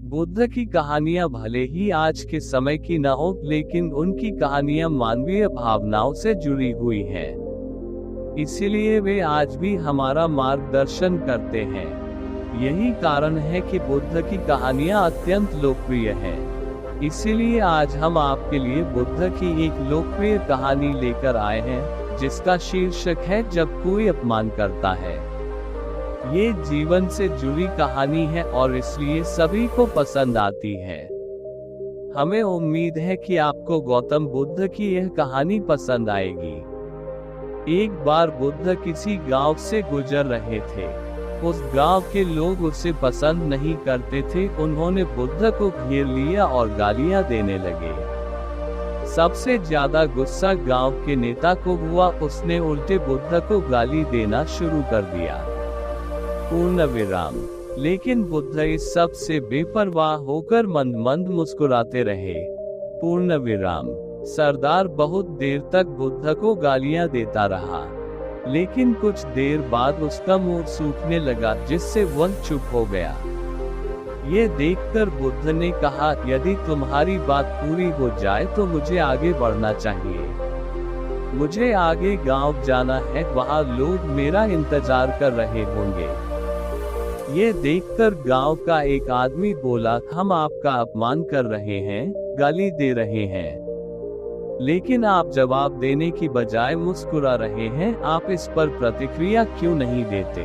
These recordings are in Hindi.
बुद्ध की कहानियां भले ही आज के समय की न हो, लेकिन उनकी कहानियां मानवीय भावनाओं से जुड़ी हुई हैं। इसीलिए वे आज भी हमारा मार्गदर्शन करते हैं। यही कारण है कि बुद्ध की कहानियां अत्यंत लोकप्रिय हैं। इसीलिए आज हम आपके लिए बुद्ध की एक लोकप्रिय कहानी लेकर आए हैं, जिसका शीर्षक है जब कोई अपमान करता है। ये जीवन से जुड़ी कहानी है और इसलिए सभी को पसंद आती है। हमें उम्मीद है कि आपको गौतम बुद्ध की यह कहानी पसंद आएगी। एक बार बुद्ध किसी गांव से गुजर रहे थे। उस गांव के लोग उसे पसंद नहीं करते थे। उन्होंने बुद्ध को घेर लिया और गालियां देने लगे। सबसे ज्यादा गुस्सा गांव के नेता को हुआ। उसने उल्टे बुद्ध को गाली देना शुरू कर दिया। पूर्ण विराम। लेकिन बुद्ध इस सब से बेपरवाह होकर मंद मंद मुस्कुराते रहे। पूर्ण विराम। सरदार बहुत देर तक बुद्ध को गालियां देता रहा, लेकिन कुछ देर बाद उसका मुंह सूखने लगा, जिससे वह चुप हो गया। ये देखकर बुद्ध ने कहा, यदि तुम्हारी बात पूरी हो जाए तो मुझे आगे बढ़ना चाहिए। मुझे आगे गांव जाना है, वहां लोग मेरा इंतजार कर रहे होंगे। ये देखकर गांव का एक आदमी बोला, हम आपका अपमान कर रहे हैं, गाली दे रहे हैं, लेकिन आप जवाब देने की बजाय मुस्कुरा रहे हैं। आप इस पर प्रतिक्रिया क्यों नहीं देते?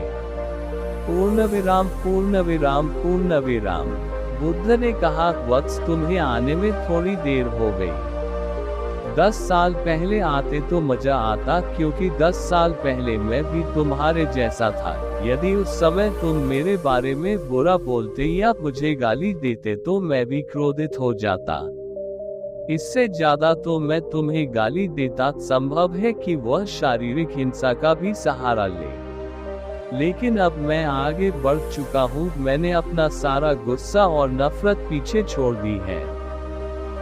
पूर्ण विराम, पूर्ण विराम, पूर्ण विराम। बुद्ध ने कहा, वत्स, तुम्हें आने में थोड़ी देर हो गई। 10 साल पहले आते तो मजा आता, क्योंकि 10 साल पहले मैं भी तुम्हारे जैसा था। यदि उस समय तुम मेरे बारे में बुरा बोलते या मुझे गाली देते तो मैं भी क्रोधित हो जाता। इससे ज्यादा तो मैं तुम्हें गाली देता। संभव है कि वह शारीरिक हिंसा का भी सहारा ले, लेकिन अब मैं आगे बढ़ चुका हूँ। मैंने अपना सारा गुस्सा और नफरत पीछे छोड़ दी है।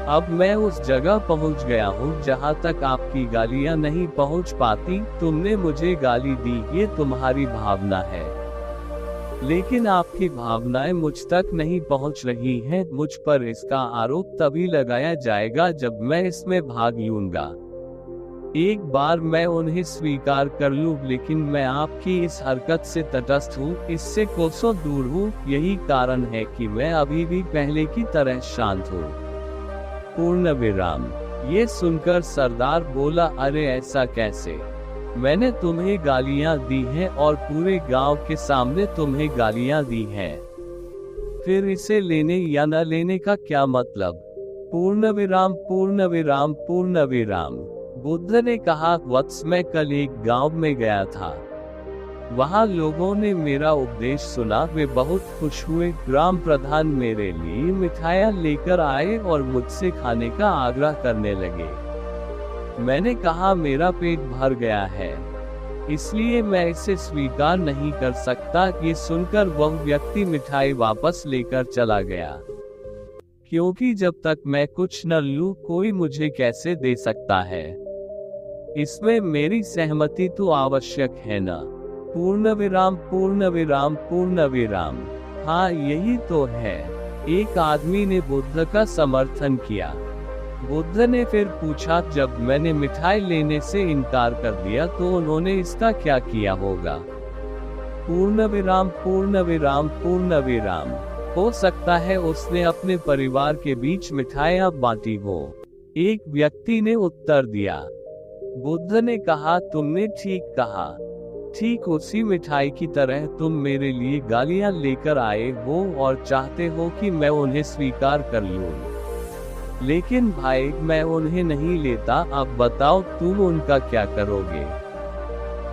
अब मैं उस जगह पहुंच गया हूं जहां तक आपकी गालियां नहीं पहुंच पाती। तुमने मुझे गाली दी, ये तुम्हारी भावना है, लेकिन आपकी भावनाएं मुझ तक नहीं पहुंच रही हैं। मुझ पर इसका आरोप तभी लगाया जाएगा जब मैं इसमें भाग लूंगा। एक बार मैं उन्हें स्वीकार कर लूं, लेकिन मैं आपकी इस हरकत से तटस्थ हूं, इससे कोसों दूर हूं। यही कारण है कि मैं अभी भी पहले की तरह शांत हूं। पूर्ण विराम। ये सुनकर सरदार बोला, अरे ऐसा कैसे? मैंने तुम्हें गालियां दी हैं और पूरे गांव के सामने तुम्हें गालियां दी हैं। फिर इसे लेने या न लेने का क्या मतलब? पूर्ण विराम, पूर्ण विराम, पूर्ण विराम। बुद्ध ने कहा, वत्स, मैं कल एक गांव में गया था। वहां लोगों ने मेरा उपदेश सुना। वे बहुत खुश हुए। ग्राम प्रधान मेरे लिए मिठाइयां लेकर आए और मुझसे खाने का आग्रह करने लगे। मैंने कहा, मेरा पेट भर गया है, इसलिए मैं इसे स्वीकार नहीं कर सकता। ये सुनकर वह व्यक्ति मिठाई वापस लेकर चला गया, क्योंकि जब तक मैं कुछ न लूं, कोई मुझे कैसे दे सकता है? इसमें मेरी सहमति तो आवश्यक है ना? पूर्ण विराम, पूर्ण विराम, पूर्ण विराम। हाँ, यही तो है। एक आदमी ने बुद्ध का समर्थन किया। बुद्ध ने फिर पूछा, जब मैंने मिठाई लेने से इनकार कर दिया तो उन्होंने इसका क्या किया होगा? पूर्ण विराम, पूर्ण विराम, पूर्ण विराम। हो सकता है उसने अपने परिवार के बीच मिठाइयां बांटी हो। एक व्यक्ति ने उत्तर दिया। बुद्ध ने कहा, तुमने ठीक कहा। ठीक उसी मिठाई की तरह तुम मेरे लिए गालियां लेकर आए हो और चाहते हो कि मैं उन्हें स्वीकार कर लूं। लेकिन भाई, मैं उन्हें नहीं लेता। अब बताओ, तुम उनका क्या करोगे?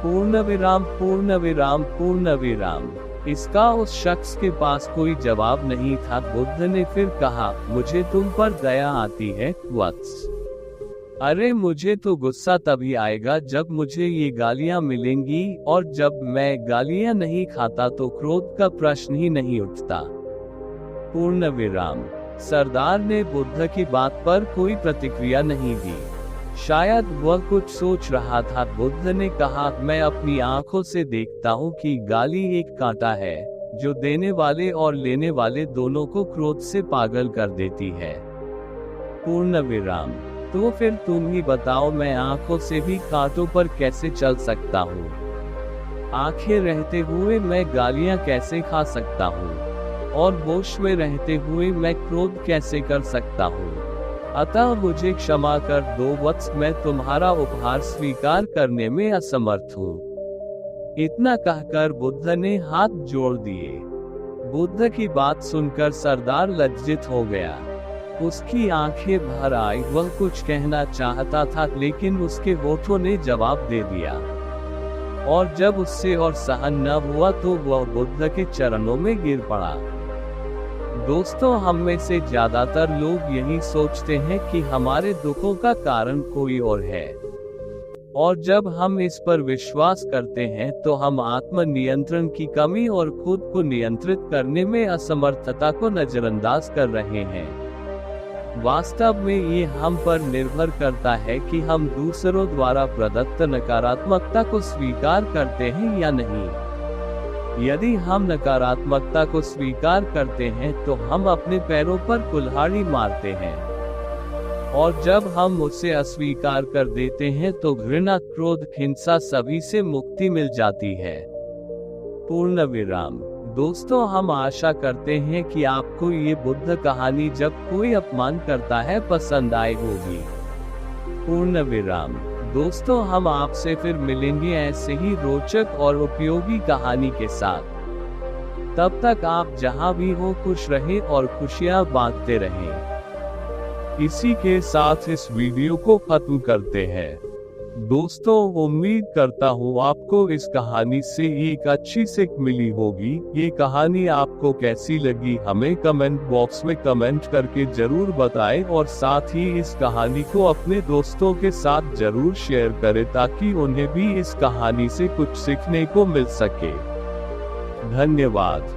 पूर्ण विराम, पूर्ण विराम, पूर्ण विराम। इसका उस शख्स के पास कोई जवाब नहीं था। बुद्ध ने फिर कहा, मुझे तुम पर दया आती है, वत्स। अरे, मुझे तो गुस्सा तभी आएगा जब मुझे ये गालियां मिलेंगी, और जब मैं गालियां नहीं खाता तो क्रोध का प्रश्न ही नहीं उठता। पूर्ण विराम। सरदार ने बुद्ध की बात पर कोई प्रतिक्रिया नहीं दी। शायद वह कुछ सोच रहा था। बुद्ध ने कहा, मैं अपनी आंखों से देखता हूँ कि गाली एक कांटा है, जो देने वाले और लेने वाले दोनों को क्रोध से पागल कर देती है। पूर्ण विराम। तो फिर तुम ही बताओ, मैं आंखों से भी कांटों पर कैसे चल सकता हूँ? आंखें रहते हुए मैं गालियां कैसे खा सकता हूँ? और होश में रहते हुए मैं क्रोध कैसे कर सकता हूँ? अतः मुझे क्षमा कर दो वत्स, मैं तुम्हारा उपहार स्वीकार करने में असमर्थ हूँ। इतना कहकर बुद्ध ने हाथ जोड़ दिए। बुद्ध की बात सुनकर सरदार लज्जित हो गया। उसकी आंखें भर आई। वह कुछ कहना चाहता था, लेकिन उसके होठों ने जवाब दे दिया। और जब उससे और सहन न हुआ तो वह बुद्ध के चरणों में गिर पड़ा। दोस्तों, हम में से ज्यादातर लोग यही सोचते हैं कि हमारे दुखों का कारण कोई और है, और जब हम इस पर विश्वास करते हैं तो हम आत्म नियंत्रण की कमी और खुद को नियंत्रित करने में असमर्थता को नजरअंदाज कर रहे हैं। वास्तव में ये हम पर निर्भर करता है कि हम दूसरों द्वारा प्रदत्त नकारात्मकता को स्वीकार करते हैं या नहीं। यदि हम नकारात्मकता को स्वीकार करते हैं तो हम अपने पैरों पर कुल्हाड़ी मारते हैं, और जब हम उसे अस्वीकार कर देते हैं तो घृणा, क्रोध, हिंसा सभी से मुक्ति मिल जाती है। पूर्ण विराम। दोस्तों, हम आशा करते हैं कि आपको ये बुद्ध कहानी जब कोई अपमान करता है पसंद आई होगी। पूर्ण विराम। दोस्तों, हम आपसे फिर मिलेंगे ऐसे ही रोचक और उपयोगी कहानी के साथ। तब तक आप जहां भी हो खुश रहें और खुशियां बांटते रहें। इसी के साथ इस वीडियो को खत्म करते हैं। दोस्तों, उम्मीद करता हूँ आपको इस कहानी से एक अच्छी सीख मिली होगी। ये कहानी आपको कैसी लगी हमें कमेंट बॉक्स में कमेंट करके जरूर बताएं, और साथ ही इस कहानी को अपने दोस्तों के साथ जरूर शेयर करें ताकि उन्हें भी इस कहानी से कुछ सीखने को मिल सके। धन्यवाद।